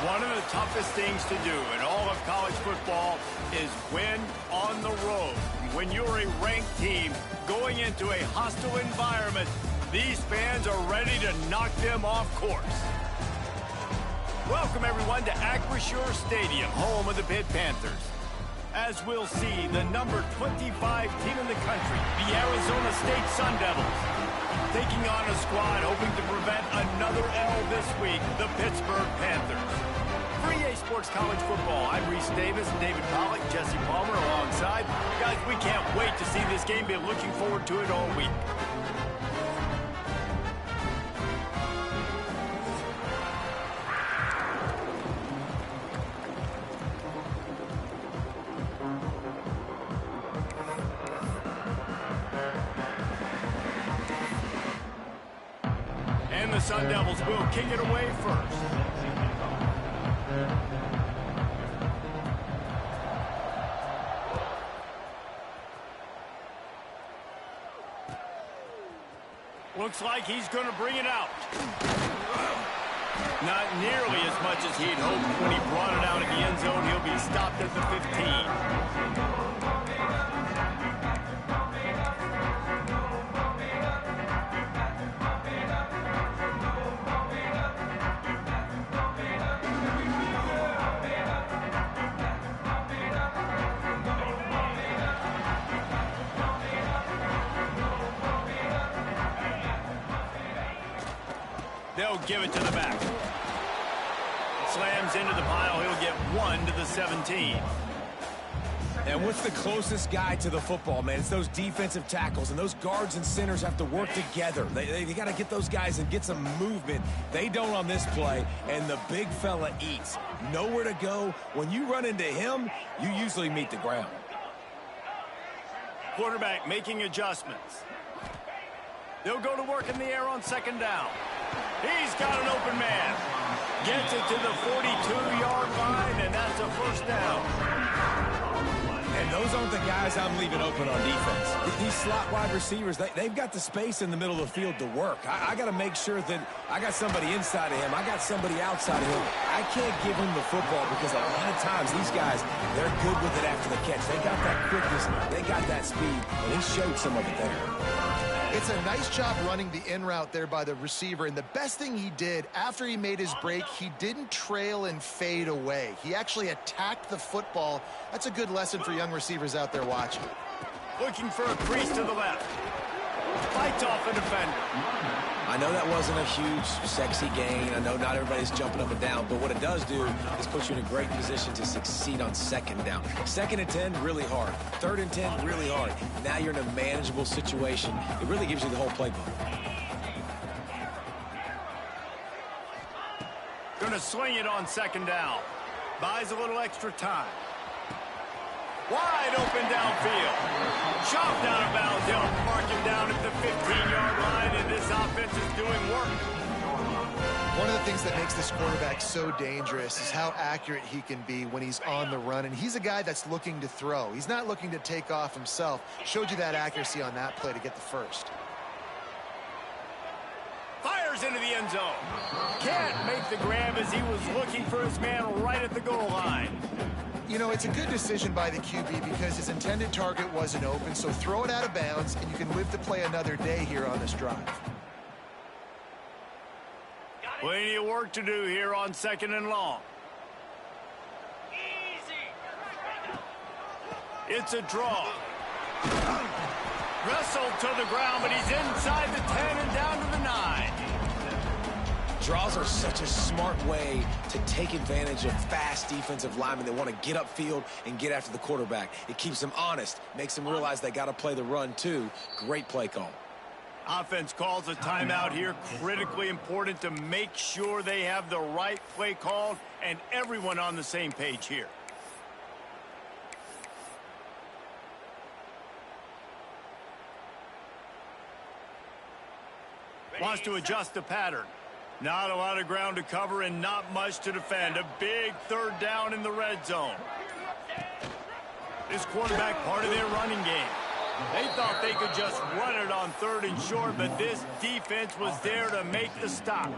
One of the toughest things to do in all of college football is win on the road. When you're a ranked team going into a hostile environment, these fans are ready to knock them off course. Welcome, everyone, to Acrisure Stadium, home of the Pitt Panthers. As we'll see, the number 25 team in the country, the Arizona State Sun Devils, taking on a squad hoping to prevent another L this week, the Pittsburgh Panthers. For EA Sports College Football, I'm Reese Davis, David Pollack, Jesse Palmer alongside. Guys, we can't wait to see this game. Been looking forward to it all week. And the Sun Devils will kick it away first. Looks like he's going to bring it out. Not nearly as much as he'd hoped when he brought it out in the end zone. He'll be stopped at the 15. They'll give it to the back. Slams into the pile. He'll get 1 to the 17. And what's the closest guy to the football, man? It's those defensive tackles, and those guards and centers have to work together. They got to get those guys and get some movement. They don't on this play, and the big fella eats. Nowhere to go. When you run into him, you usually meet the ground. Quarterback making adjustments. They'll go to work in the air on second down. He's got an open man. Gets it to the 42-yard line, and that's a first down. And those aren't the guys I'm leaving open on defense. These slot wide receivers, they've got the space in the middle of the field to work. I got to make sure that I got somebody inside of him. I got somebody outside of him. I can't give him the football because a lot of times these guys, they're good with it after the catch. They got that quickness. They got that speed, and he showed some of it there. It's a nice job running the in route there by the receiver, and the best thing he did after he made his break, he didn't trail and fade away. He actually attacked the football. That's a good lesson for young receivers out there watching. Looking for a crease to the left. Fights off a defender. I know that wasn't a huge, sexy gain. I know not everybody's jumping up and down, but what it does do is put you in a great position to succeed on second down. Second and 10, really hard. Third and 10, really hard. Now you're in a manageable situation. It really gives you the whole playbook. Gonna swing it on second down. Buys a little extra time. Wide open downfield. Chopped out of bounds. They'll mark him down at the 15-yard line, and this offense is doing work. One of the things that makes this quarterback so dangerous is how accurate he can be when he's on the run, and he's a guy that's looking to throw. He's not looking to take off himself. Showed you that accuracy on that play to get the first. Fires into the end zone. Can't make the grab as he was looking for his man right at the goal line. You know, it's a good decision by the QB because his intended target wasn't open, so throw it out of bounds, and you can live to play another day here on this drive. Plenty of work to do here on second and long. It's a draw. Wrestled to the ground, but he's inside the 10 and down to the 9. Draws are such a smart way to take advantage of fast defensive linemen that want to get upfield and get after the quarterback. It keeps them honest, makes them realize they got to play the run too. Great play call. Offense calls a timeout here. Critically important to make sure they have the right play called and everyone on the same page here. Wants to adjust the pattern. Not a lot of ground to cover and not much to defend. A big third down in the red zone. This quarterback part of their running game. They thought they could just run it on third and short, but this defense was there to make the stop.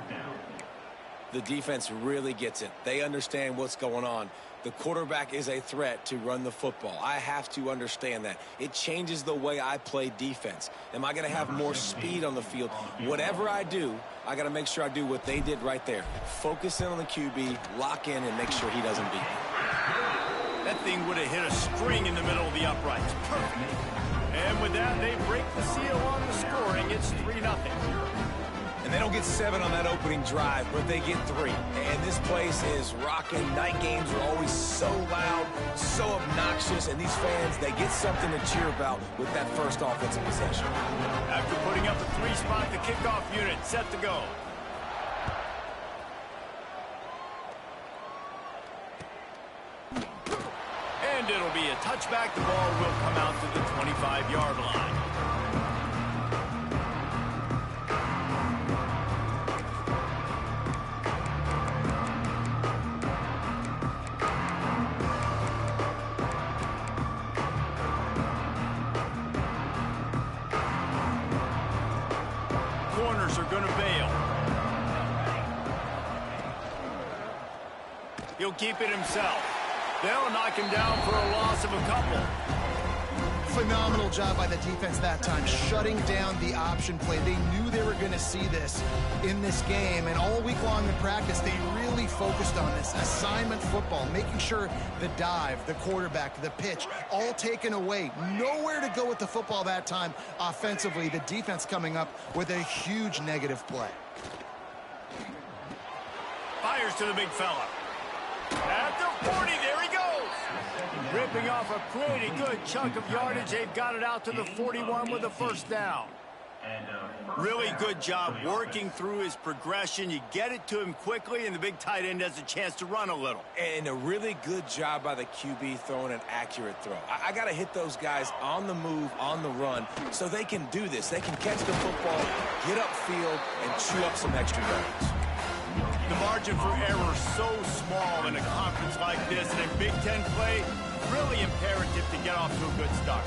The defense really gets it. They understand what's going on. The quarterback is a threat to run the football. I have to understand that. It changes the way I play defense. Am I going to have more speed on the field? Whatever I do, I got to make sure I do what they did right there. Focus in on the QB, lock in, and make sure he doesn't beat me. That thing would have hit a string in the middle of the uprights. Perfect. And with that, they break the seal on the scoring. It's 3-0. And they don't get 7 on that opening drive, but they get 3. And this place is rocking. Night games are always so loud, so obnoxious, and these fans, they get something to cheer about with that first offensive possession. After putting up a 3-spot, the kickoff unit set to go. And it'll be a touchback. The ball will come out to the 25-yard line. Corners are going to bail. He'll keep it himself. They'll knock him down for a loss of a couple. Phenomenal job by the defense that time, shutting down the option play. They knew they were going to see this in this game, and all week long in practice, they really focused on this assignment football, making sure the dive, the quarterback, the pitch, all taken away. Nowhere to go with the football that time offensively. The defense coming up with a huge negative play. Fires to the big fella. At the 40, there he goes. Ripping off a pretty good chunk of yardage. They've got it out to the 41 with a first down. Really good job working through his progression. You get it to him quickly, and the big tight end has a chance to run a little. And a really good job by the QB throwing an accurate throw. I got to hit those guys on the move, on the run, so they can do this. They can catch the football, get upfield, and chew up some extra yards. The margin for error so small in a conference like this, and in Big Ten play, really imperative to get off to a good start.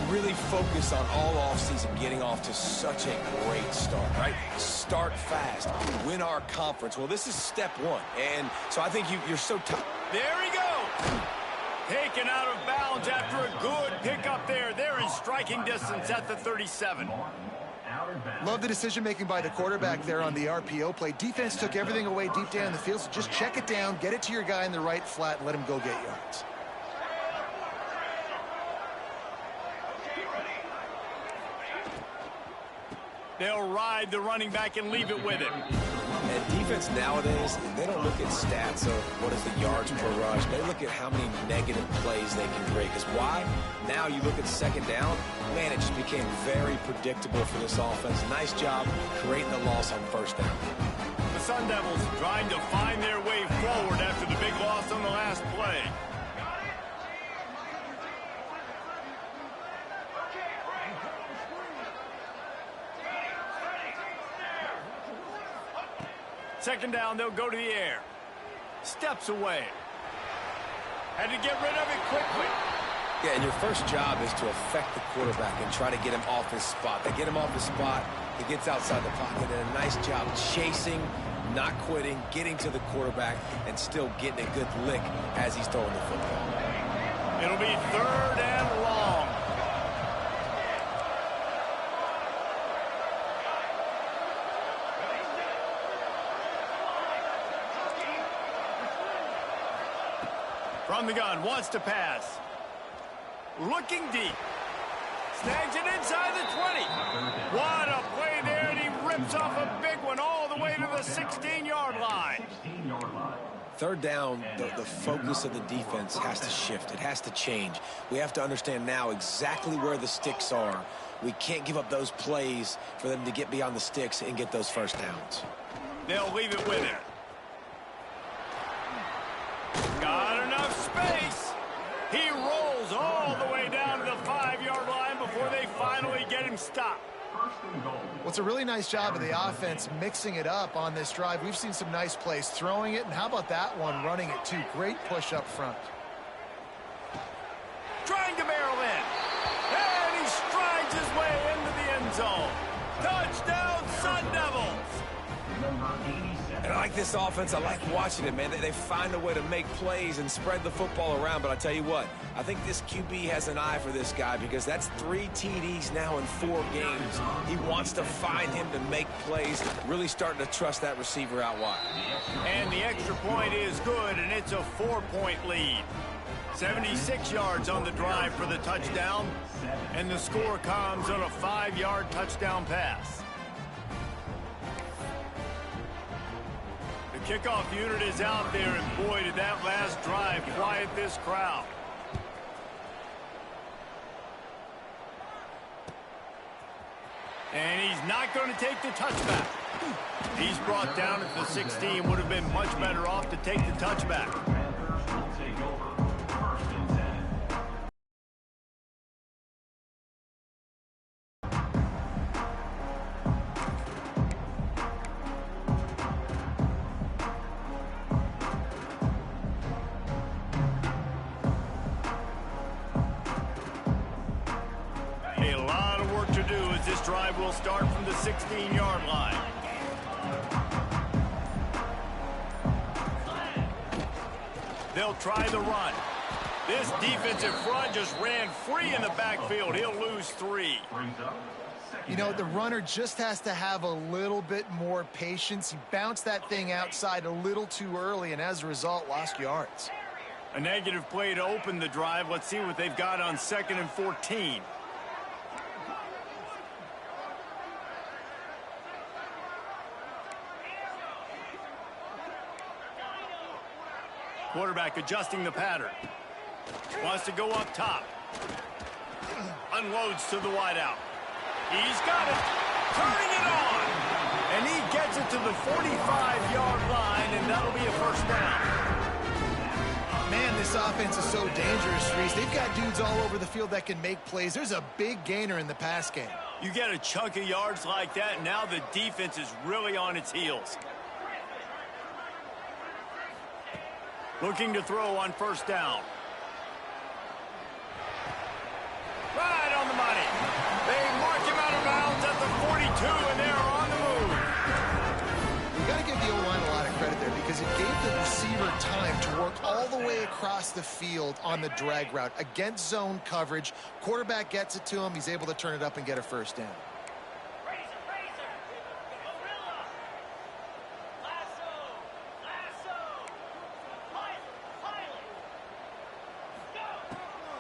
Really focus on all offseason getting off to such a great start, right? Start fast, win our conference. Well, this is step one, and so I think you're so tough. There he goes. Taken out of bounds after a good pickup there. They're in striking distance at the 37. Love the decision-making by the quarterback there on the RPO play. Defense took everything away deep down in the field, so just check it down, get it to your guy in the right flat, and let him go get yards. They'll ride the running back and leave it with him. And defense nowadays, they don't look at stats of what is the yards per rush. They look at how many negative plays they can create. Because why? Now you look at second down, man, it just became very predictable for this offense. Nice job creating the loss on first down. The Sun Devils trying to find their way forward after the big loss on the last play. Second down, they'll go to the air. Steps away. Had to get rid of it quickly. Yeah, and your first job is to affect the quarterback and try to get him off his spot. They get him off his spot, he gets outside the pocket, and a nice job chasing, not quitting, getting to the quarterback, and still getting a good lick as he's throwing the football. It'll be third and long. From the gun, wants to pass. Looking deep. Snags it inside the 20. What a play there, and he rips off a big one all the way to the 16-yard line. Third down, the focus of the defense has to shift. It has to change. We have to understand now exactly where the sticks are. We can't give up those plays for them to get beyond the sticks and get those first downs. They'll leave it with him. Got enough space. He rolls all the way down to the 5-yard line before they finally get him stopped. Well, it's a really nice job of the offense mixing it up on this drive. We've seen some nice plays throwing it, and how about that one running it too? Great push up front. Trying to barrel in. And he strides his way into the end zone. Touchdown, Sun Devils. And I like this offense. I like watching it, man. They find a way to make plays and spread the football around. But I tell you what, I think this QB has an eye for this guy because that's 3 TDs now in 4 games. He wants to find him to make plays, really starting to trust that receiver out wide. And the extra point is good, and it's a 4-point lead. 76 yards on the drive for the touchdown, and the score comes on a 5-yard touchdown pass. The kickoff unit is out there, and boy, did that last drive quiet this crowd. And he's not going to take the touchback. He's brought down at the 16. Would have been much better off to take the touchback. A lot of work to do as this drive will start from the 16-yard line. They'll try the run. This defensive front just ran free in the backfield. He'll lose 3. You know, the runner just has to have a little bit more patience. He bounced that thing outside a little too early, and as a result, lost yards. A negative play to open the drive. Let's see what they've got on 2nd and 14. Quarterback adjusting the pattern. Wants to go up top. Unloads to the wideout. He's got it. turning it on. And he gets it to the 45-yard line, and that'll be a first down. Man, this offense is so dangerous, Reese. They've got dudes all over the field that can make plays. There's a big gainer in the pass game. You get a chunk of yards like that, and now the defense is really on its heels. Looking to throw on first down. Right on the money. They mark him out of bounds at the 42, and they're on the move. You got to give the O-line a lot of credit there because it gave the receiver time to work all the way across the field on the drag route. Against zone coverage, quarterback gets it to him. He's able to turn it up and get a first down.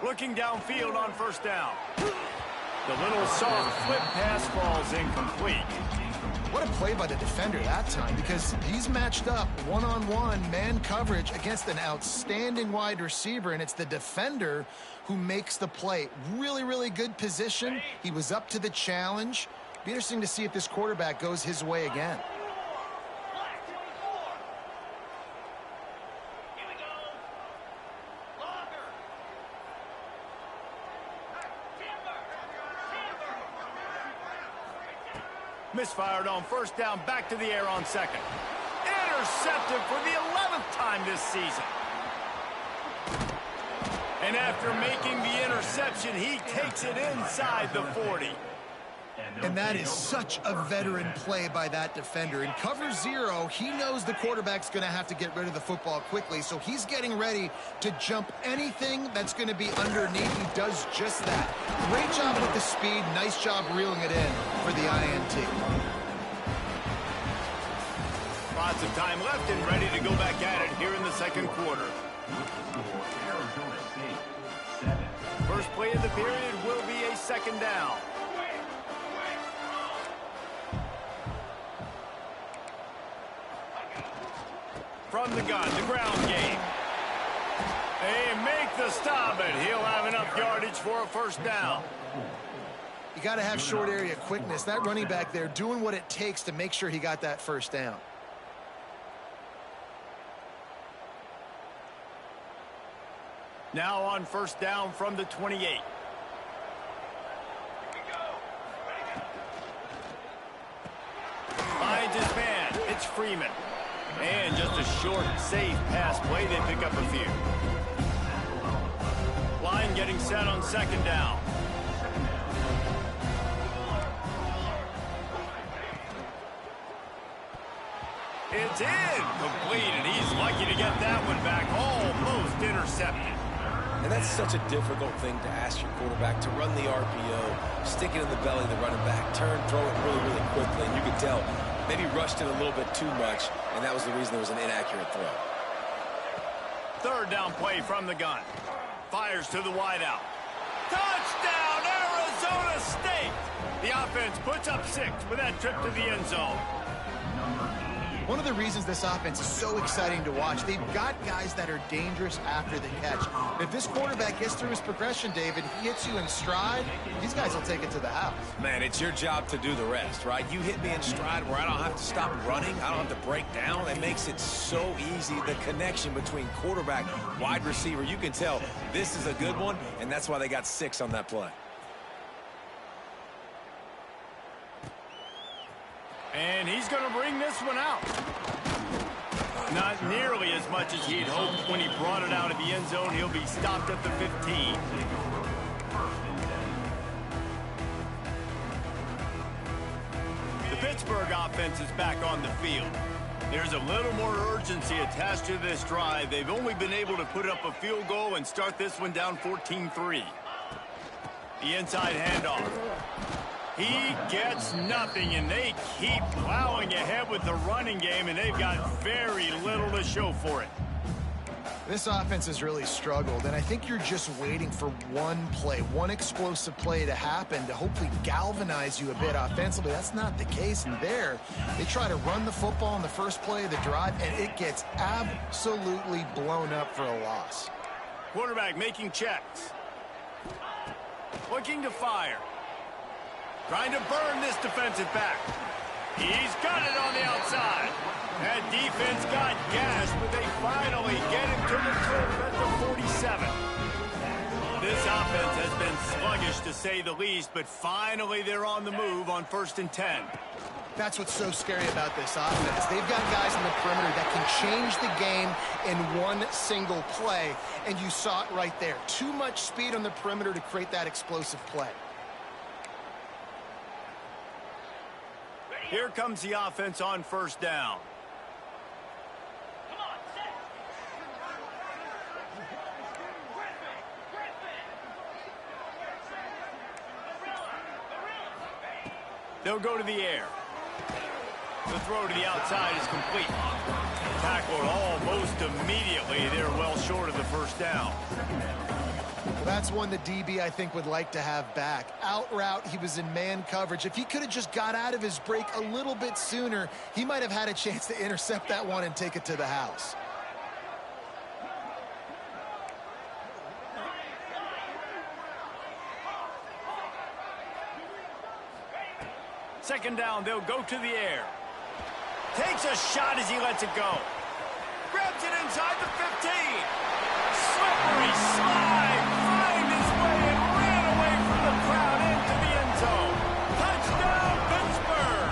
Looking downfield on first down. The little soft flip pass falls incomplete. What a play by the defender that time, because he's matched up one-on-one man coverage against an outstanding wide receiver, and it's the defender who makes the play. Really, really good position. He was up to the challenge. Be interesting to see if this quarterback goes his way again. Misfired on first down, back to the air on second. Intercepted for the 11th time this season. And after making the interception, he takes it inside the 40. And that is such a veteran play by that defender. In cover zero, he knows the quarterback's going to have to get rid of the football quickly, so he's getting ready to jump anything that's going to be underneath. He does just that. Great job with the speed. Nice job reeling it in for the INT. Lots of time left and ready to go back at it here in the second quarter. First play of the period will be a second down. From the gun, the ground game. They make the stop, and he'll have enough yardage for a first down. You got to have short area quickness. That running back there doing what it takes to make sure he got that first down. Now on first down from the 28. Finds his man. It's Freeman. And just a short, safe pass play. They pick up a few. Line getting set on second down. It's in. Complete, and he's lucky to get that one back. Almost intercepted. And that's such a difficult thing to ask your quarterback, to run the RPO, stick it in the belly of the running back, turn, throw it really, really quickly. And you can tell maybe rushed it a little bit too much, and that was the reason there was an inaccurate throw. Third down play from the gun. Fires to the wideout. Touchdown, Arizona State! The offense puts up 6 with that trip to the end zone. One of the reasons this offense is so exciting to watch, they've got guys that are dangerous after the catch. If this quarterback gets through his progression, David, he hits you in stride, these guys will take it to the house. Man, it's your job to do the rest, right? You hit me in stride where I don't have to stop running. I don't have to break down. It makes it so easy. The connection between quarterback, wide receiver, you can tell this is a good one, and that's why they got 6 on that play. And he's going to bring this one out. Not nearly as much as he'd hoped when he brought it out of the end zone. He'll be stopped at the 15. The Pittsburgh offense is back on the field. There's a little more urgency attached to this drive. They've only been able to put up a field goal and start this one down 14-3. The inside handoff. He gets nothing, and they keep plowing ahead with the running game, and they've got very little to show for it. This offense has really struggled, and I think you're just waiting for one play, one explosive play to happen to hopefully galvanize you a bit offensively. That's not the case, and there they try to run the football in the first play of the drive, and it gets absolutely blown up for a loss. Quarterback making checks. Looking to fire. Trying to burn this defensive back. He's got it on the outside. That defense got gashed, but they finally get him to the cliff at the 47. This offense has been sluggish, to say the least, but finally they're on the move on 1st and 10. That's what's so scary about this offense. They've got guys on the perimeter that can change the game in one single play, and you saw it right there. Too much speed on the perimeter to create that explosive play. Here comes the offense on 1st down. They'll go to the air. The throw to the outside is complete. Tackled almost immediately. They're well short of the 1st down. Well, that's one the DB, I think, would like to have back. Out route, he was in man coverage. If he could have just got out of his break a little bit sooner, he might have had a chance to intercept that one and take it to the house. Second down, they'll go to the air. Takes a shot as he lets it go. Grabs it inside the 15. Slippery slide. Find his way and ran away from the crowd into the end zone. Touchdown, Pittsburgh.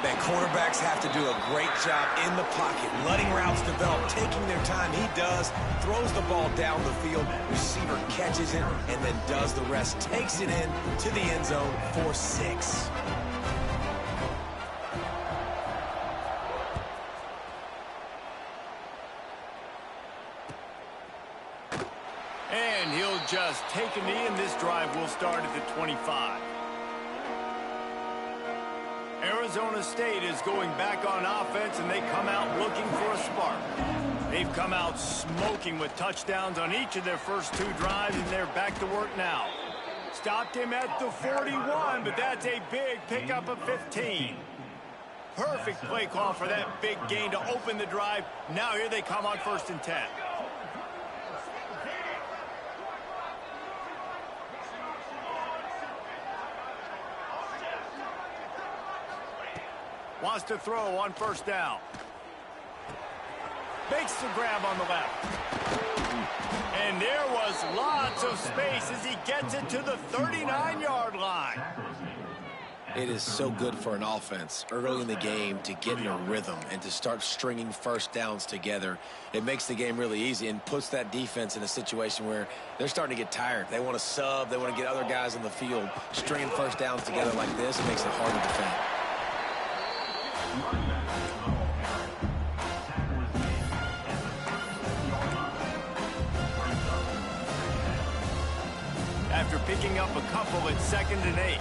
Man, quarterbacks have to do a great job in the pocket, letting routes develop, taking their time. He does, throws the ball down the field, receiver catches it, and then does the rest, takes it in to the end zone for 6. And he'll just take a knee, and this drive will start at the 25. Arizona State is going back on offense, and they come out looking for a spark. They've come out smoking with touchdowns on each of their first 2 drives, and they're back to work now. Stopped him at the 41, but that's a big pickup of 15. Perfect play call for that big gain to open the drive. Now here they come on 1st and 10. Wants to throw on 1st down. Makes the grab on the left. And there was lots of space as he gets it to the 39-yard line. It is so good for an offense early in the game to get in a rhythm and to start stringing 1st downs together. It makes the game really easy and puts that defense in a situation where they're starting to get tired. They want to sub. They want to get other guys on the field. Stringing 1st downs together like this, it makes it hard to defend. After picking up a couple at 2nd and 8.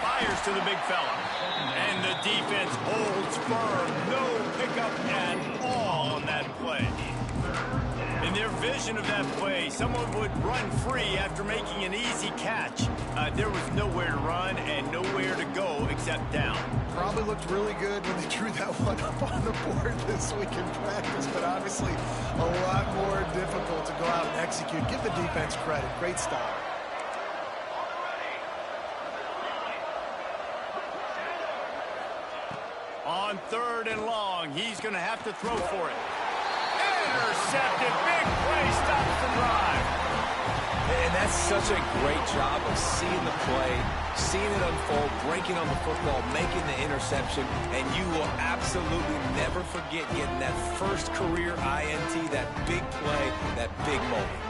Fires to the big fella. And the defense holds firm. No pickup at all on that play. In their vision of that play, someone would run free after making an easy catch. There was nowhere to run and nowhere to go except down. Probably looked really good when they drew that one up on the board this week in practice, but obviously a lot more difficult to go out and execute. Give the defense credit. Great stop. On 3rd and long, he's going to have to throw for it. Intercepted. Big play stops the drive. And that's such a great job of seeing the play, seeing it unfold, breaking on the football, making the interception, and you will absolutely never forget getting that first career INT, that big play, that big moment.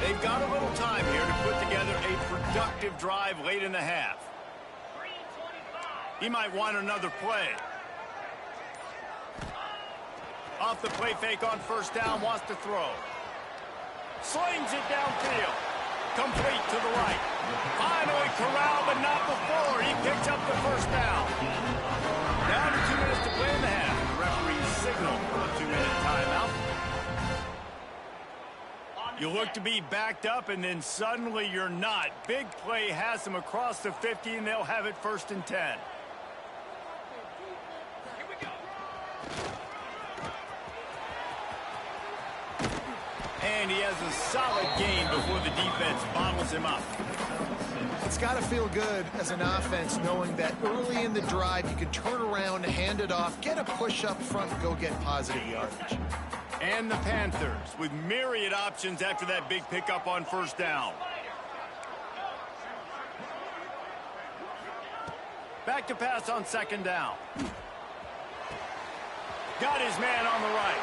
They've got a little time here to put together a productive drive late in the half. He might want another play. Off the play fake on 1st down, wants to throw. Slings it downfield. Complete to the right. Finally corralled, but not before. He picks up the 1st down. Down to 2 minutes to play in the half. The referee signaled for a 2-minute timeout. You look to be backed up, and then suddenly you're not. Big play has them across the 50, and they'll have it 1st and 10. mind he has a solid gain before the defense bottles him up. It's got to feel good as an offense knowing that early in the drive you can turn around, hand it off, get a push up front, and go get positive yardage. And the Panthers with myriad options after that big pickup on first down. Back to pass on second down. Got his man on the right.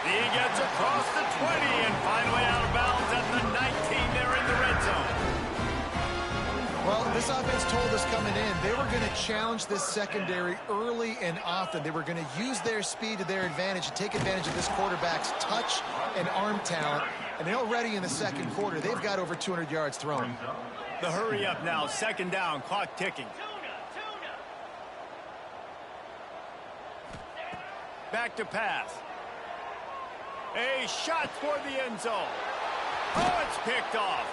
He gets across the 20 and finally out of bounds at the 19. They're in the red zone. Well, this offense told us coming in they were going to challenge this secondary early and often. They were going to use their speed to their advantage and take advantage of this quarterback's touch and arm talent. And already in the second quarter, they've got over 200 yards thrown. The hurry up now, second down, clock ticking. Back to pass. A shot for the end zone. Oh, it's picked off.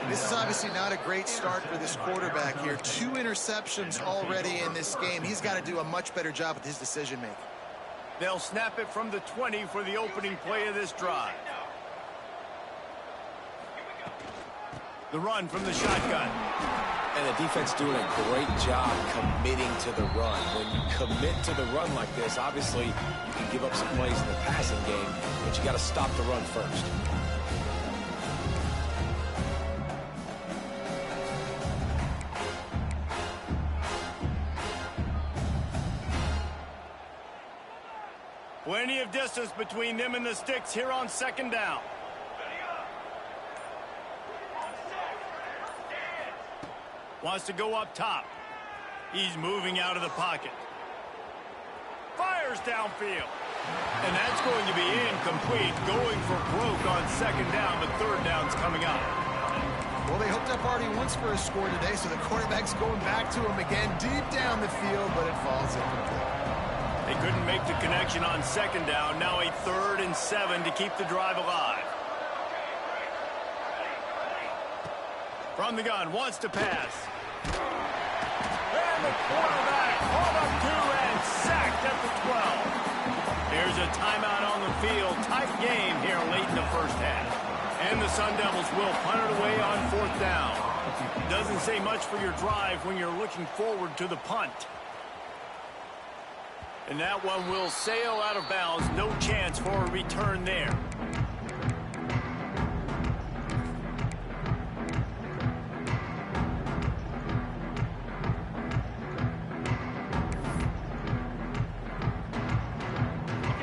This is obviously not a great start for this quarterback here. 2 interceptions already in this game. He's got to do a much better job with his decision-making. They'll snap it from the 20 for the opening play of this drive. The run from the shotgun. And the defense doing a great job committing to the run. When you commit to the run like this, obviously you can give up some plays in the passing game, but you got to stop the run first. Plenty of distance between them and the sticks here on second down. Wants to go up top. He's moving out of the pocket. Fires downfield. And that's going to be incomplete. Going for broke on second down, but third down's coming up. Well, they hooked up already once for a score today, so the quarterback's going back to him again deep down the field, but it falls incomplete. They couldn't make the connection on second down. Now a 3rd and 7 to keep the drive alive. From the gun, wants to pass. And the quarterback caught up to and sacked at the 12. Here's a timeout on the field. Tight game here late in the first half. And the Sun Devils will punt it away on 4th down. Doesn't say much for your drive when you're looking forward to the punt. And that one will sail out of bounds. No chance for a return there.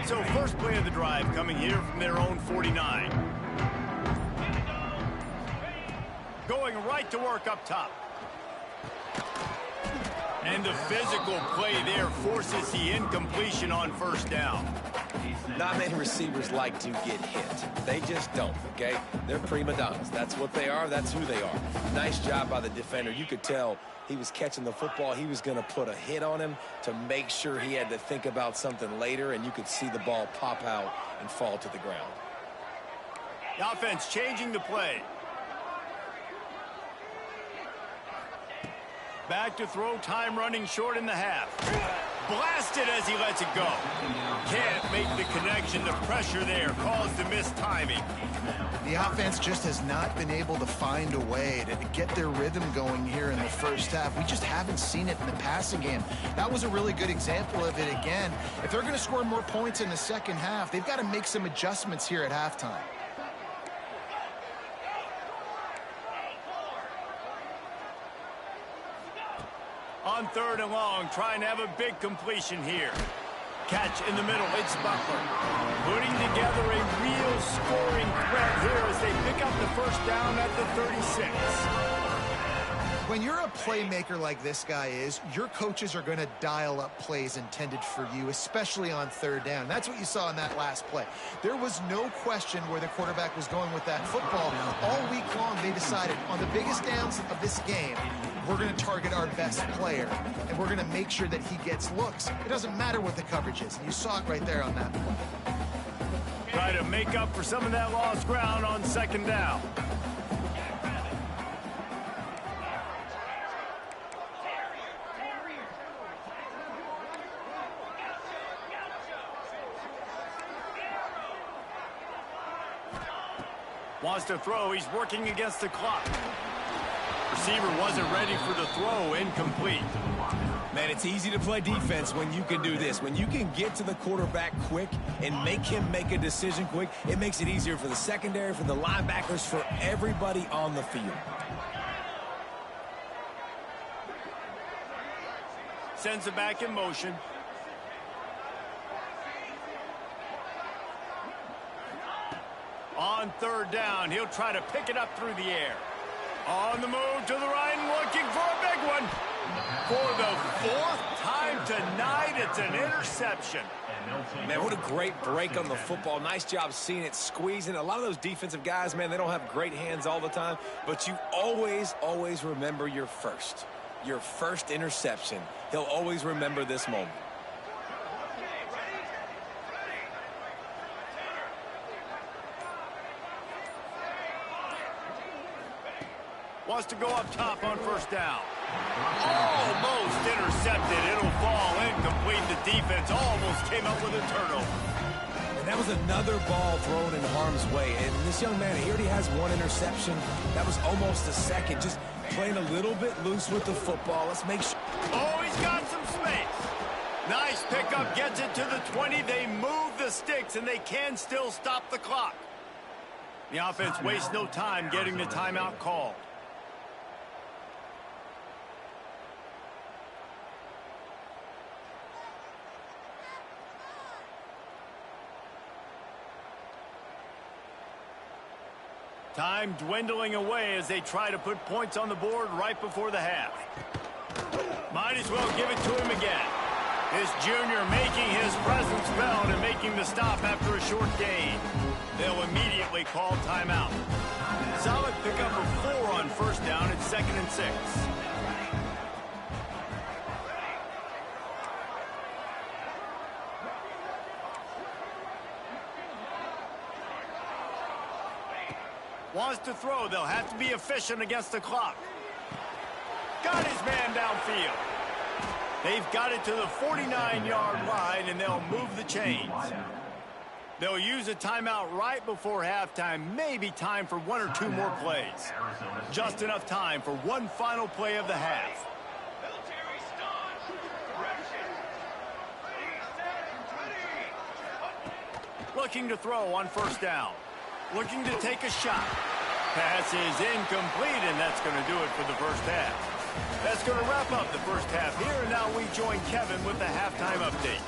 So first play of the drive coming here from their own 49. Going right to work up top. And the physical play there forces the incompletion on first down. Not many receivers like to get hit. They just don't, okay? They're prima donnas. That's what they are. That's who they are. Nice job by the defender. You could tell he was catching the football. He was going to put a hit on him to make sure he had to think about something later, and you could see the ball pop out and fall to the ground. The offense changing the play. Back to throw, time running short in the half. Blasted as he lets it go. Can't make the connection. The pressure there caused the missed timing. The offense just has not been able to find a way to get their rhythm going here in the first half. We just haven't seen it in the passing game. That was a really good example of it again. If they're going to score more points in the second half, they've got to make some adjustments here at halftime. On 3rd and long, trying to have a big completion here. Catch in the middle, it's Butler. Putting together a real scoring threat here as they pick up the first down at the 36. When you're a playmaker like this guy is, your coaches are going to dial up plays intended for you, especially on 3rd down. That's what you saw in that last play. There was no question where the quarterback was going with that football. All week long, they decided on the biggest downs of this game, we're going to target our best player, and we're going to make sure that he gets looks. It doesn't matter what the coverage is. And you saw it right there on that play. Try to make up for some of that lost ground on 2nd down. Wants to throw. He's working against the clock. Receiver wasn't ready for the throw. Incomplete. Man, it's easy to play defense when you can do this. When you can get to the quarterback quick and make him make a decision quick, it makes it easier for the secondary, for the linebackers, for everybody on the field. Sends it back in motion. On third down, he'll try to pick it up through the air. On the move to the right and looking for a big one. For the fourth time tonight, it's an interception. Man, what a great break on the football. Nice job seeing it squeezing. A lot of those defensive guys, man, they don't have great hands all the time, but you always remember your first interception. He'll always remember this moment. Wants to go up top on first down. Almost intercepted. It'll fall incomplete. The defense almost came up with a turnover. And that was another ball thrown in harm's way. And this young man, he already has one interception. That was almost a second. Just playing a little bit loose with the football. Let's make sure. Oh, he's got some space. Nice pickup. Gets it to the 20. They move the sticks, and they can still stop the clock. The offense wastes no time getting the timeout called. Time dwindling away as they try to put points on the board right before the half. Might as well give it to him again. This junior making his presence felt and making the stop after a short gain. They'll immediately call timeout. Solid pickup of 4 on first down. It's 2nd and 6. Wants to throw. They'll have to be efficient against the clock. Got his man downfield. They've got it to the 49-yard line, and they'll move the chains. They'll use a timeout right before halftime. Maybe time for 1 or 2 more plays. Just enough time for one final play of the half. Looking to throw on first down. Looking to take a shot. Pass is incomplete, and that's going to do it for the first half. That's going to wrap up the first half here, and now we join Kevin with the halftime update.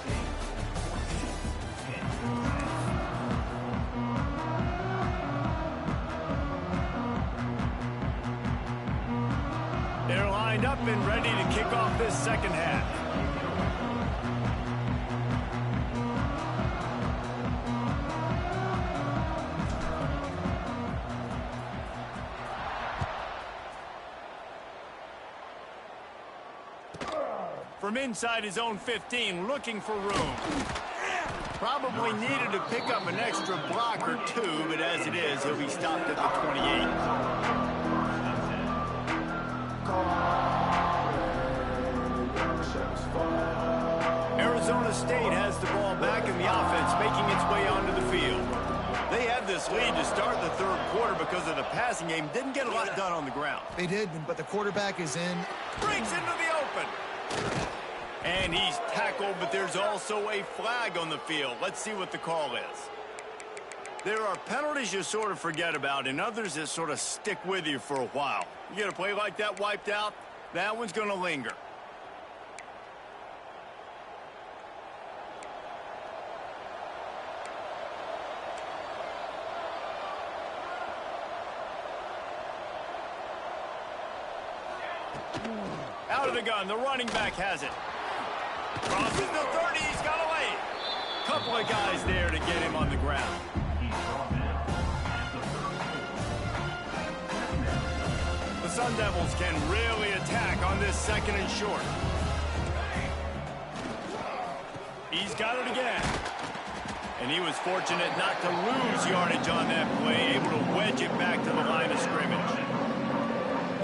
They're lined up and ready to kick off this second half. From inside his own 15, looking for room. Probably needed to pick up an extra block or 2, but as it is, he'll be stopped at the 28. Arizona State has the ball back in the offense, making its way onto the field. They had this lead to start the third quarter because of the passing game. Didn't get a lot done on the ground. They did, but the quarterback is in. Breaks into the open. And he's tackled, but there's also a flag on the field. Let's see what the call is. There are penalties you sort of forget about and others that sort of stick with you for a while. You get a play like that wiped out, that one's going to linger. Out of the gun, the running back has it. Crosses the 30, he's got a lane. Couple of guys there to get him on the ground. The Sun Devils can really attack on this 2nd and short. He's got it again. And he was fortunate not to lose yardage on that play, able to wedge it back to the line of scrimmage.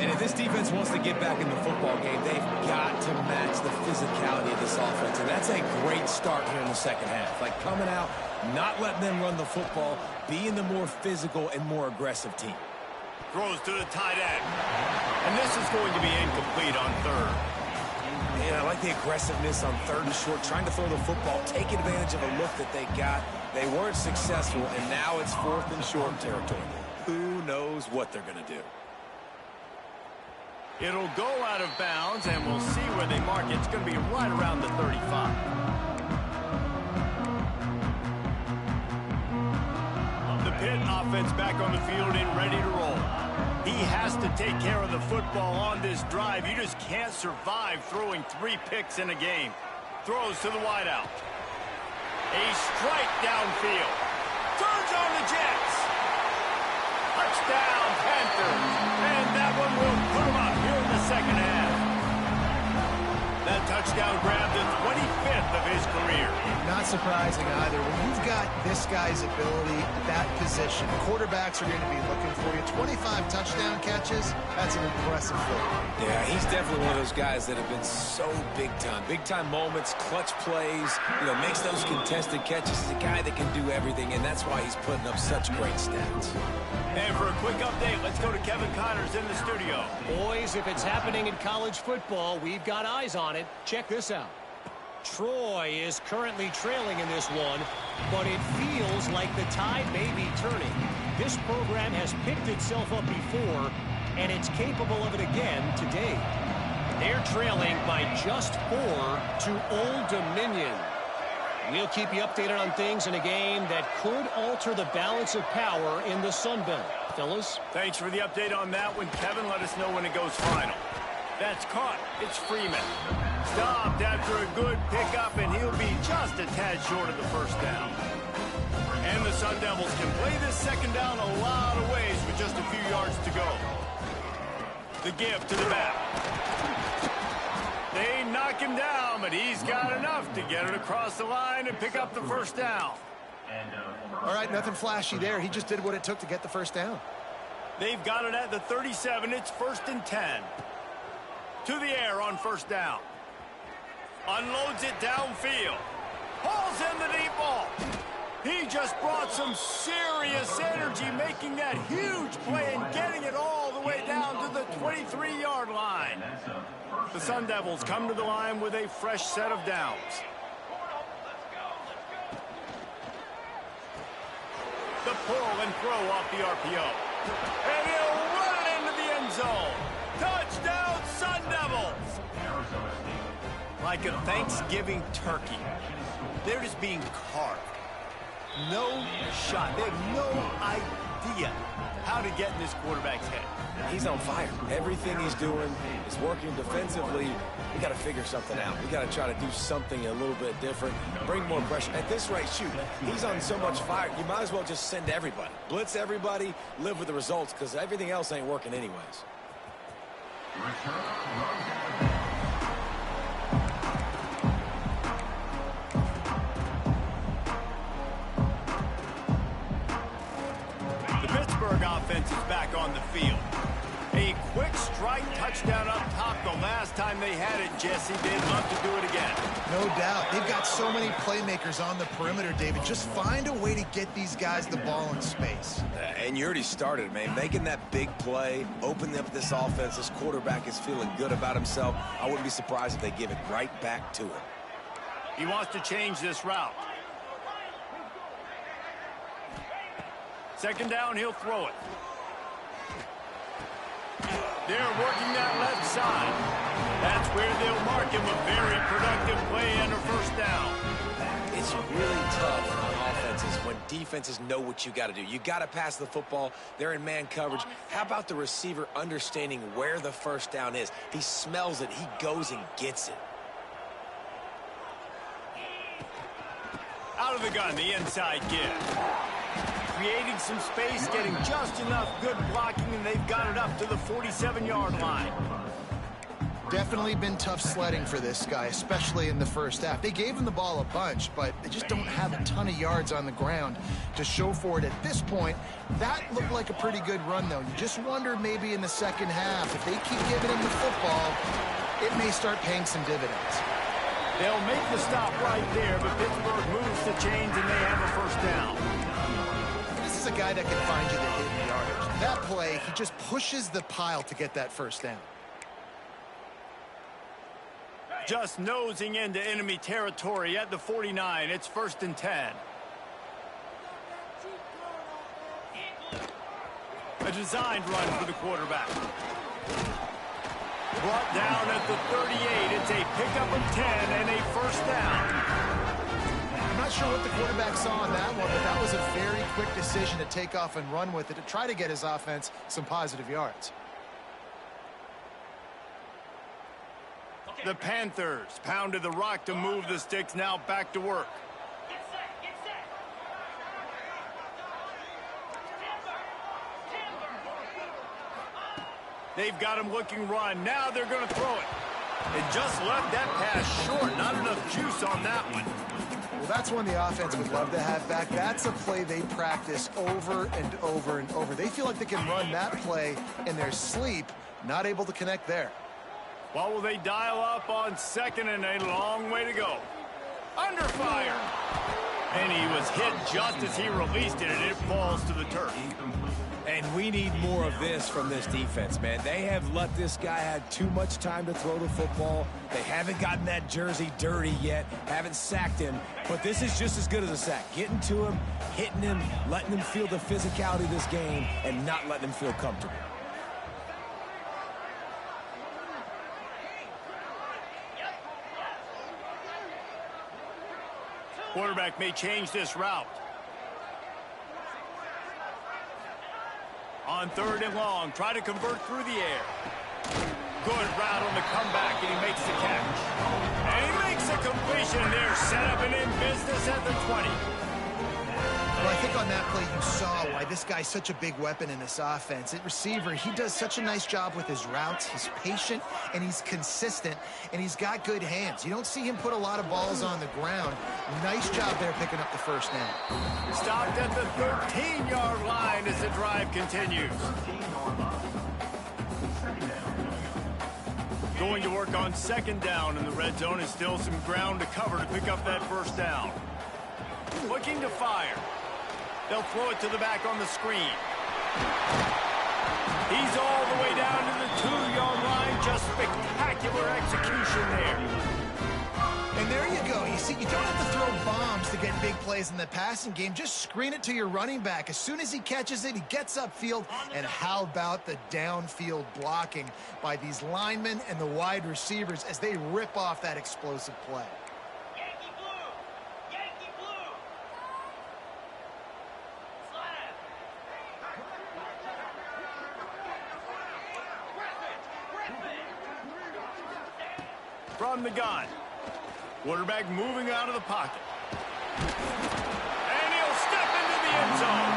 And if this defense wants to get back in the football game, they've got to match the physicality of this offense. And that's a great start here in the second half. Like coming out, not letting them run the football, being the more physical and more aggressive team. Throws to the tight end. And this is going to be incomplete on third. Man, I like the aggressiveness on third and short, trying to throw the football, taking advantage of a look that they got. They weren't successful, and now it's fourth and short territory. Who knows what they're going to do? It'll go out of bounds, and we'll see where they mark it. It's going to be right around the 35. The Pitt offense back on the field and ready to roll. He has to take care of the football on this drive. You just can't survive throwing 3 picks in a game. Throws to the wideout. A strike downfield. Turns on the Jets. Touchdown, Panthers. And that one will put them up here in the second half. That touchdown grabbed the 25th of his career. Not surprising either. When you've got this guy's ability at that position, quarterbacks are going to be looking for you. 25 touchdown catches, that's an impressive feat. Yeah, he's definitely one of those guys that have been so big time. Big time moments, clutch plays, makes those contested catches. He's a guy that can do everything, and that's why he's putting up such great stats. And for a quick update, let's go to Kevin Connors in the studio. Boys, if it's happening in college football, we've got eyes on it. Check this out. Troy is currently trailing in this one, but it feels like the tide may be turning. This program has picked itself up before, and it's capable of it again today. They're trailing by just 4 to Old Dominion. We'll keep you updated on things in a game that could alter the balance of power in the Sun Belt. Fellas? Thanks for the update on that one, Kevin. Let us know when it goes final. That's caught. It's Freeman. Stopped after a good pickup, and he'll be just a tad short of the first down. And the Sun Devils can play this second down a lot of ways with just a few yards to go. The give to the back. They knock him down, but he's got enough to get it across the line and pick up the first down. All right, nothing flashy there. He just did what it took to get the first down. They've got it at the 37. It's 1st and 10. To the air on first down. Unloads it downfield. Hauls in the deep ball. He just brought some serious energy, making that huge play and getting it all the way down to the 23-yard line. The Sun Devils come to the line with a fresh set of downs. The pull and throw off the RPO. And he'll run it into the end zone. Touchdown, Sun Devils! Like a Thanksgiving turkey, they're just being carved. No shot. They have no idea how to get in this quarterback's head. He's on fire. Everything he's doing is working defensively. We got to figure something out. We got to try to do something a little bit different, bring more pressure. At this rate, shoot, he's on so much fire, you might as well just send everybody. Blitz everybody, live with the results, because everything else ain't working anyways. The Pittsburgh offense is back on the field. A quick strike touchdown up top the last time they had it, Jesse. They'd love to do it again. No doubt. They've got so many playmakers on the perimeter, David. Just find a way to get these guys the ball in space. And you already started, man. Making that big play, opening up this offense. This quarterback is feeling good about himself. I wouldn't be surprised if they give it right back to him. He wants to change this route. Second down, he'll throw it. They're working that left side. That's where they'll mark him a very productive play and a first down. It's really tough on offenses when defenses know what you got to do. You got to pass the football. They're in man coverage. How about the receiver understanding where the first down is? He smells it. He goes and gets it. Out of the gun, the inside give. Creating some space, getting just enough good blocking, and they've got it up to the 47-yard line. Definitely been tough sledding for this guy, especially in the first half. They gave him the ball a bunch, but they just don't have a ton of yards on the ground to show for it at this point. That looked like a pretty good run, though. You just wonder maybe in the second half, if they keep giving him the football, it may start paying some dividends. They'll make the stop right there, but Pittsburgh moves the chains and they have a first down. This is a guy that can find you the hidden yardage. That play, he just pushes the pile to get that first down. Just nosing into enemy territory at the 49. It's 1st and 10. A designed run for the quarterback. Brought down at the 38. It's a pickup of 10 and a first down. I'm not sure what the quarterback saw on that one, but that was a very quick decision to take off and run with it to try to get his offense some positive yards. The Panthers pounded the rock to move the sticks, now back to work. They've got him looking run. Now they're going to throw it. It just left that pass short. Not enough juice on that one. Well, that's one the offense would love to have back. That's a play they practice over and over and over. They feel like they can run that play in their sleep. Not able to connect there. What will they dial up on second and a long way to go? Under fire. And he was hit just as he released it, and it falls to the turf. And we need more of this from this defense, man. They have let this guy have too much time to throw the football. They haven't gotten that jersey dirty yet, haven't sacked him. But this is just as good as a sack. Getting to him, hitting him, letting him feel the physicality of this game, and not letting him feel comfortable. Quarterback may change this route. On 3rd and long, try to convert through the air. Good route on the comeback, and he makes the catch. And he makes a completion there, set up and in business at the 20. Well, I think on that play you saw why this guy's such a big weapon in this offense. At receiver, he does such a nice job with his routes. He's patient, and he's consistent, and he's got good hands. You don't see him put a lot of balls on the ground. Nice job there picking up the first down. Stopped at the 13-yard line as the drive continues. Going to work on 2nd down in the red zone, and still some ground to cover to pick up that first down. Looking to fire. They'll throw it to the back on the screen. He's all the way down to the 2-yard line. Just spectacular execution there. And there you go. You see, you don't have to throw bombs to get big plays in the passing game. Just screen it to your running back. As soon as he catches it, he gets upfield. And how about the downfield blocking by these linemen and the wide receivers as they rip off that explosive play? From the gun. Quarterback moving out of the pocket. And he'll step into the end zone.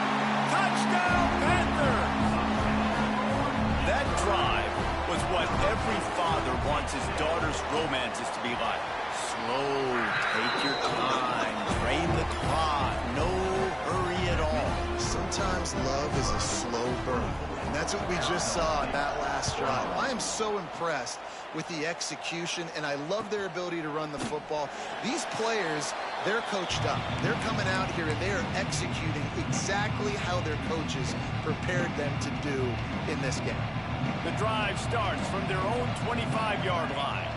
Touchdown, Panthers! That drive was what every father wants his daughter's romances to be like. Slow, take your time, drain the clock, no hurry at all. Sometimes love is a slow burn. And that's what we just saw on that last drive. I am so impressed with the execution, and I love their ability to run the football. These players, they're coached up. They're coming out here, and they are executing exactly how their coaches prepared them to do in this game. The drive starts from their own 25-yard line.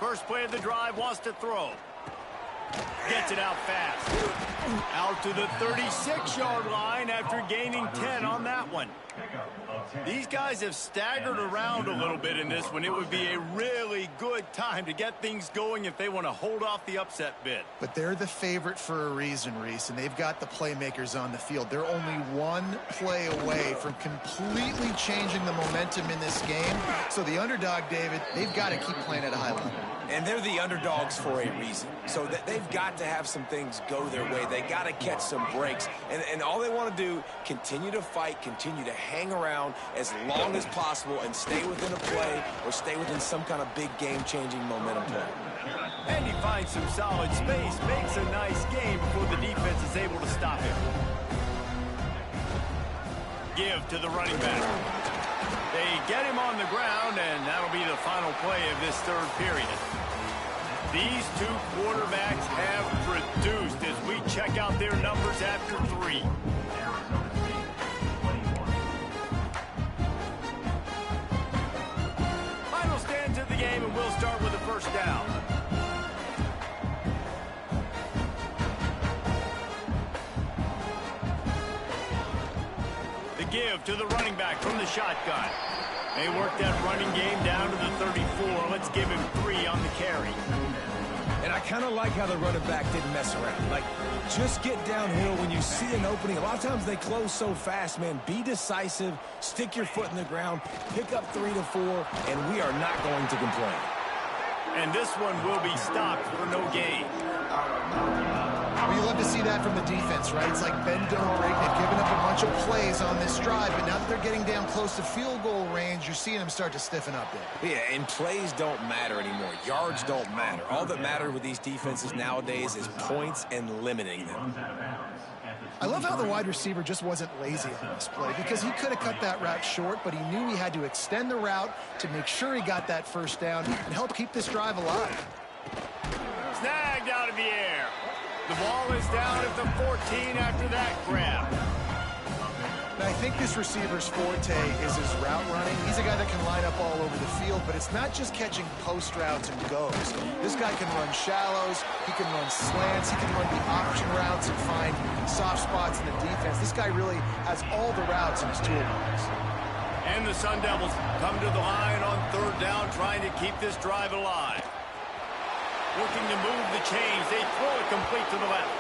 First play of the drive, wants to throw. Gets it out fast. Out to the 36-yard line after gaining 10 on that one. These guys have staggered around a little bit in this one. It would be a really good time to get things going if they want to hold off the upset bid. But they're the favorite for a reason, Reese, and they've got the playmakers on the field. They're only one play away from completely changing the momentum in this game. So the underdog, David, they've got to keep playing at a high level. And they're the underdogs for a reason. So they've got to have some things go their way. They got to catch some breaks. And all they want to do, continue to fight, continue to hang around as long as possible and stay within a play or stay within some kind of big game-changing momentum play. And he finds some solid space, makes a nice game before the defense is able to stop him. Give to the running back. They get him on the ground, and that'll be the final play of this third period. These two quarterbacks have produced as we check out their numbers after 3. Final stand to the game, and we'll start with the first down. The give to the running back from the shotgun. They work that running game down to the 34. Let's give him 3 on the carry. And I kind of like how the running back didn't mess around. Like, just get downhill when you see an opening. A lot of times they close so fast, man. Be decisive, stick your foot in the ground, pick up 3 to 4, and we are not going to complain. And this one will be stopped for no gain. Well, you love to see that from the defense, right? It's like bend, don't break. They've given up a bunch of plays on this drive, but now that they're getting down close to field goal range, you're seeing them start to stiffen up there. Yeah, and plays don't matter anymore. Yards don't matter. All that matters with these defenses nowadays is points and limiting them. I love how the wide receiver just wasn't lazy on this play because he could have cut that route short, but he knew he had to extend the route to make sure he got that first down and help keep this drive alive. Snagged out of the air. The ball is down at the 14 after that grab. And I think this receiver's forte is his route running. He's a guy that can line up all over the field, but it's not just catching post routes and goes. This guy can run shallows, he can run slants, he can run the option routes and find soft spots in the defense. This guy really has all the routes in his toolbox. And the Sun Devils come to the line on third down, trying to keep this drive alive. Looking to move the chains. They throw it complete to the left.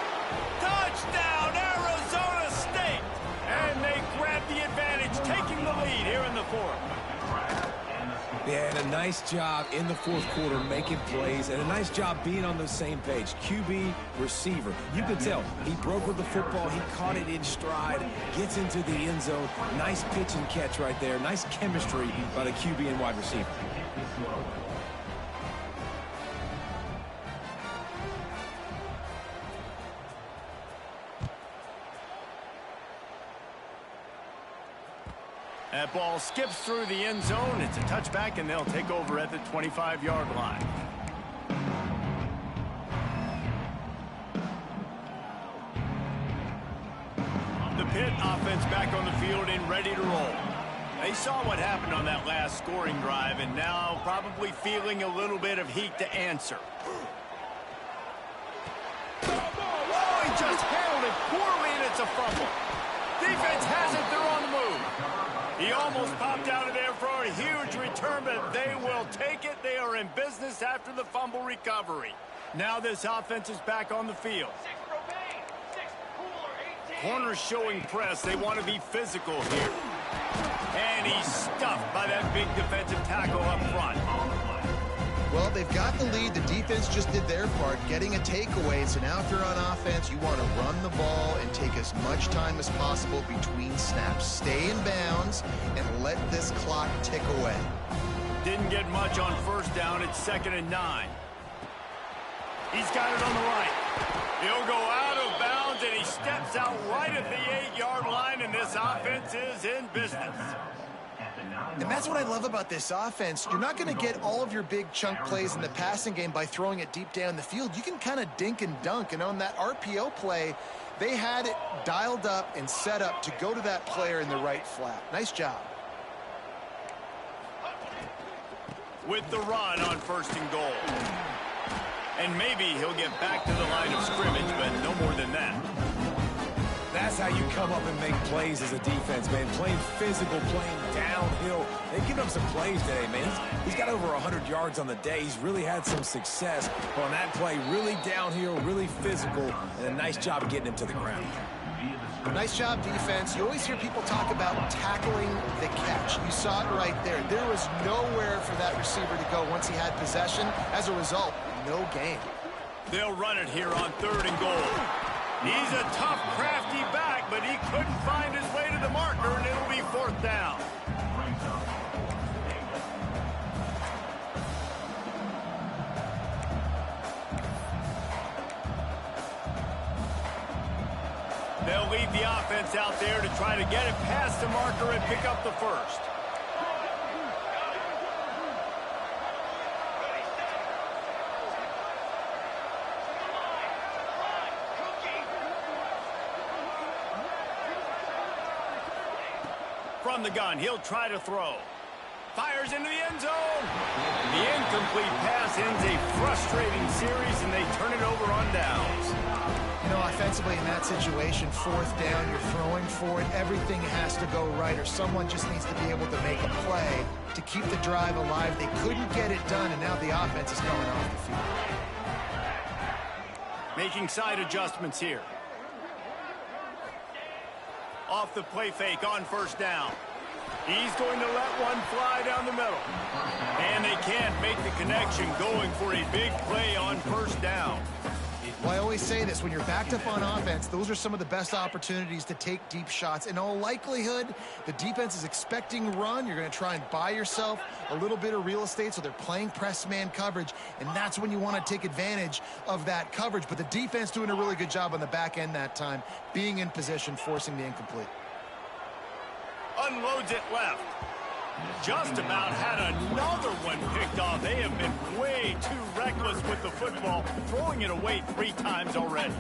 Touchdown, Arizona State! And they grab the advantage, taking the lead here in the fourth. Yeah, and a nice job in the fourth quarter making plays, and a nice job being on the same page. QB, receiver. You could tell he broke with the football. He caught it in stride, gets into the end zone. Nice pitch and catch right there. Nice chemistry by the QB and wide receiver. That ball skips through the end zone. It's a touchback, and they'll take over at the 25-yard line. The Pitt offense back on the field and ready to roll. They saw what happened on that last scoring drive, and now probably feeling a little bit of heat to answer. Oh, he just handled it poorly, and it's a fumble. Defense has it. They're on the move. He almost popped out of there for a huge return, but they will take it. They are in business after the fumble recovery. Now this offense is back on the field. Corners showing press. They want to be physical here. And he's stuffed by that big defensive tackle up front. Well, they've got the lead. The defense just did their part, getting a takeaway. So now if you're on offense, you want to run the ball and take as much time as possible between snaps. Stay in bounds and let this clock tick away. Didn't get much on first down. It's 2nd and 9. He's got it on the right. He'll go out of bounds, and he steps out right at the 8-yard line, and this offense is in business. And that's what I love about this offense. You're not going to get all of your big chunk plays in the passing game by throwing it deep down the field. You can kind of dink and dunk. And on that RPO play, they had it dialed up and set up to go to that player in the right flat. Nice job. With the run on 1st and goal. And maybe he'll get back to the line of scrimmage, but no more than that. That's how you come up and make plays as a defense, man. Playing physical, playing downhill. They've given up some plays today, man. He's got over 100 yards on the day. He's really had some success on that play. Really downhill, really physical, and a nice job getting him to the ground. Nice job, defense. You always hear people talk about tackling the catch. You saw it right there. There was nowhere for that receiver to go once he had possession. As a result, no gain. They'll run it here on 3rd and goal. He's a tough, crafty back, but he couldn't find his way to the marker, and it'll be 4th down. They'll leave the offense out there to try to get it past the marker and pick up the first. From the gun, he'll try to throw. Fires into the end zone. The incomplete pass ends a frustrating series, and they turn it over on downs. You know, offensively in that situation, 4th down, you're throwing for it. Everything has to go right, or someone just needs to be able to make a play to keep the drive alive. They couldn't get it done, and now the offense is going off the field. Making side adjustments here. Off the play fake on 1st down. He's going to let one fly down the middle. And they can't make the connection, going for a big play on 1st down. Well, I always say this, when you're backed up on offense, those are some of the best opportunities to take deep shots. In all likelihood, the defense is expecting run. You're going to try and buy yourself a little bit of real estate, so they're playing press man coverage, and that's when you want to take advantage of that coverage. But the defense doing a really good job on the back end that time, being in position, forcing the incomplete. Unloads it left. Just about had another one picked off. They have been way too reckless with the football, throwing it away 3 times already.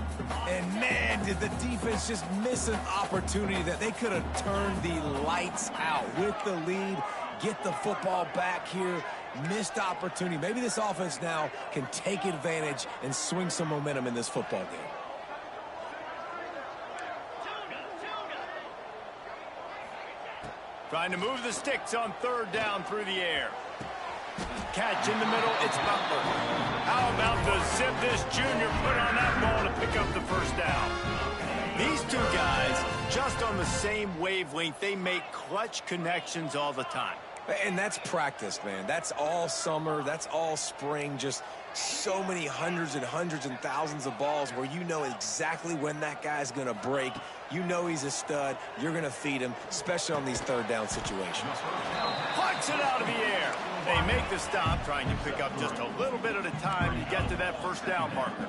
And man, did the defense just miss an opportunity that they could have turned the lights out with the lead, get the football back here. Missed opportunity. Maybe this offense now can take advantage and swing some momentum in this football game. Trying to move the sticks on 3rd down through the air. Catch in the middle, it's Butler. How about to zip this junior put on that ball to pick up the 1st down? These two guys, just on the same wavelength, they make clutch connections all the time. And that's practice, man. That's all summer. That's all spring. Just so many hundreds and thousands of balls where you know exactly when that guy's going to break. You know he's a stud. You're going to feed him, especially on these 3rd down situations. Plucks it out of the air. They make the stop, trying to pick up just a little bit at a time to get to that 1st down marker.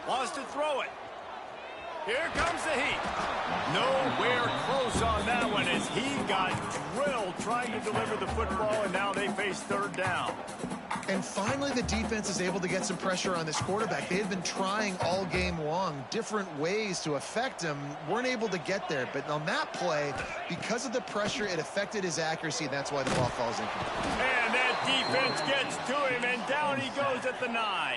Wants to throw it. Here comes the heat. Nowhere close on that one as he got drilled trying to deliver the football, and now they face 3rd down. And finally, the defense is able to get some pressure on this quarterback. They had been trying all game long, different ways to affect him, weren't able to get there. But on that play, because of the pressure, it affected his accuracy, and that's why the ball falls incomplete. And that defense gets to him, and down he goes at the 9.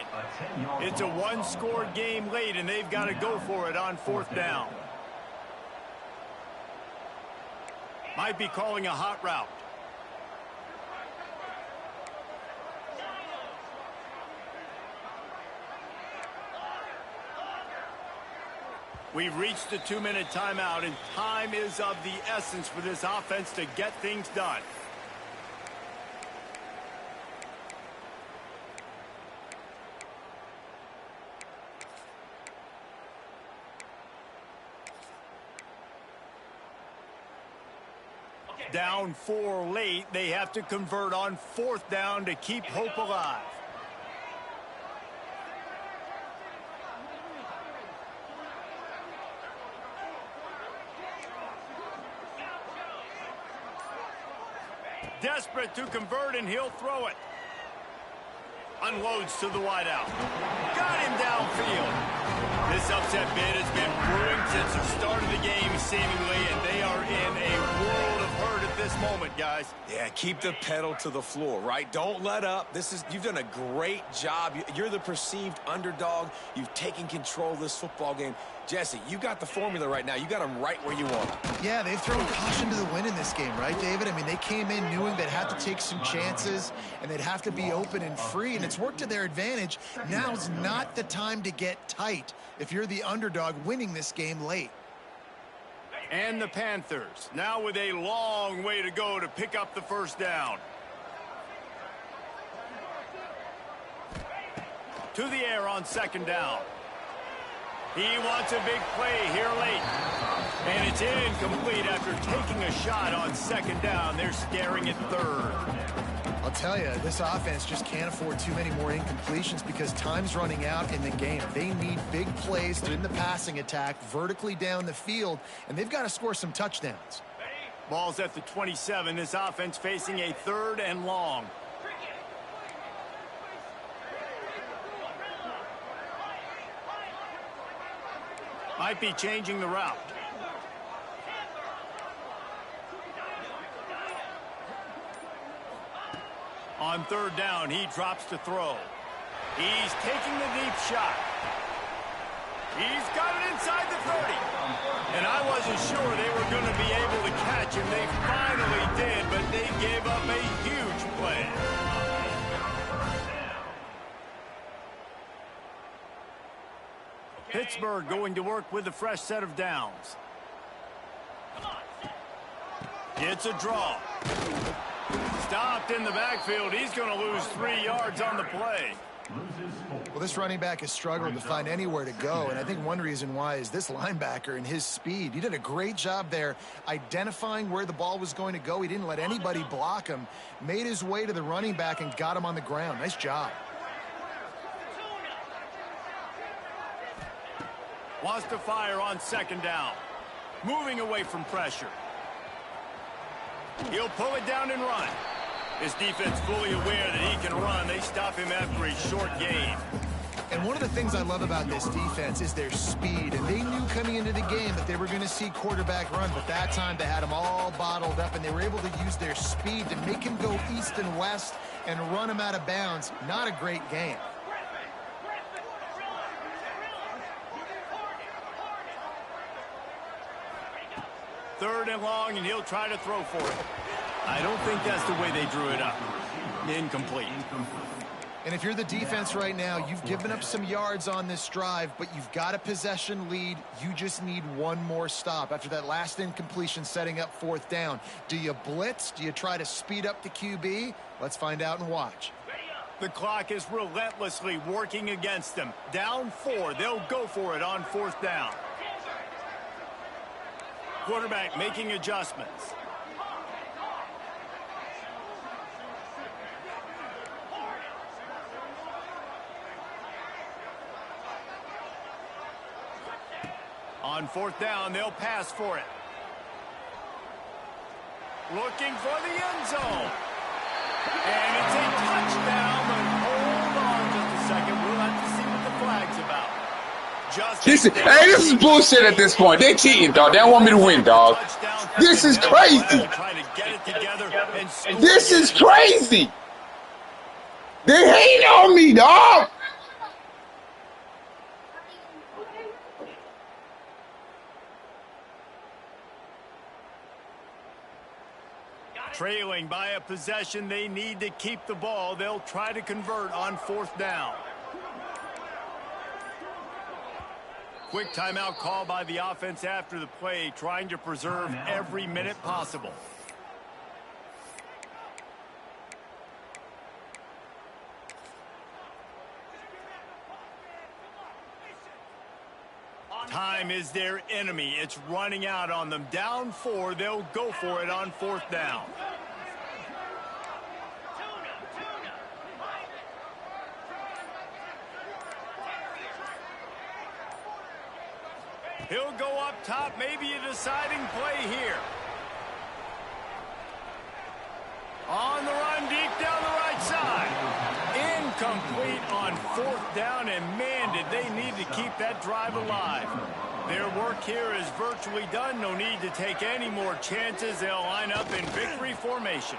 It's a 1-score game late, and they've got to go for it on 4th down. Might be calling a hot route. We've reached the 2-minute timeout, and time is of the essence for this offense to get things done. Down 4 late, they have to convert on 4th down to keep hope alive. Desperate to convert, and he'll throw it. Unloads to the wideout. Got him downfield. This upset bid has been brewing since the start of the game, seemingly, and they are in a world of hurt at this moment, guys. Yeah, keep the pedal to the floor, right? Don't let up. You've done a great job. You're the perceived underdog. You've taken control of this football game. Jesse, you got the formula right now. You got them right where you want them. Yeah, they've thrown caution to the wind in this game, right, David? I mean, they came in knowing they'd have to take some chances and they'd have to be open and free, and it's worked to their advantage. Now's not the time to get tight if you're the underdog winning this game late. And the Panthers, now with a long way to go to pick up the first down. To the air on second down. He wants a big play here late. And it's incomplete after taking a shot on second down. They're staring at third. I'll tell you, this offense just can't afford too many more incompletions because time's running out in the game. They need big plays in the passing attack, vertically down the field, and they've got to score some touchdowns. Ball's at the 27. This offense facing a third and long. Might be changing the route. On third down, he drops to throw. He's taking the deep shot. He's got it inside the 30. And I wasn't sure they were going to be able to catch him. They finally did, but they gave up a huge play. Pittsburgh going to work with a fresh set of downs. It's a draw. Stopped in the backfield. He's going to lose 3 yards on the play. Well, this running back has struggled to find anywhere to go, and I think one reason why is this linebacker and his speed. He did a great job there identifying where the ball was going to go. He didn't let anybody block him, made his way to the running back and got him on the ground. Nice job. Wants to fire on second down. Moving away from pressure. He'll pull it down and run. His defense fully aware that he can run. They stop him after a short gain. And one of the things I love about this defense is their speed. And they knew coming into the game that they were going to see quarterback run. But that time they had him all bottled up, and they were able to use their speed to make him go east and west and run him out of bounds. Not a great game. Third and long, and he'll try to throw for it. I don't think that's the way they drew it up. Incomplete. And if you're the defense right now, you've given up some yards on this drive, but you've got a possession lead. You just need one more stop. After that last incompletion setting up fourth down, do you blitz? Do you try to speed up the QB? Let's find out and watch. The clock is relentlessly working against them. Down 4, they'll go for it on fourth down. Quarterback making adjustments. On fourth down, they'll pass for it. Looking for the end zone. And it's a touchdown, but hold on just a second. We'll have to see what the flag's about. This is bullshit at this point. They're cheating, dog. They don't want me to win, dog. This is crazy. This is crazy. They hate on me, dog. Trailing by a possession, they need to keep the ball. They'll try to convert on fourth down. Quick timeout call by the offense after the play, trying to preserve every minute possible. Time is their enemy. It's running out on them. Down 4, they'll go for it on fourth down. He'll go up top, maybe a deciding play here. On the run, deep down the right side. Incomplete on fourth down, and man, did they need to keep that drive alive. Their work here is virtually done. No need to take any more chances. They'll line up in victory formation.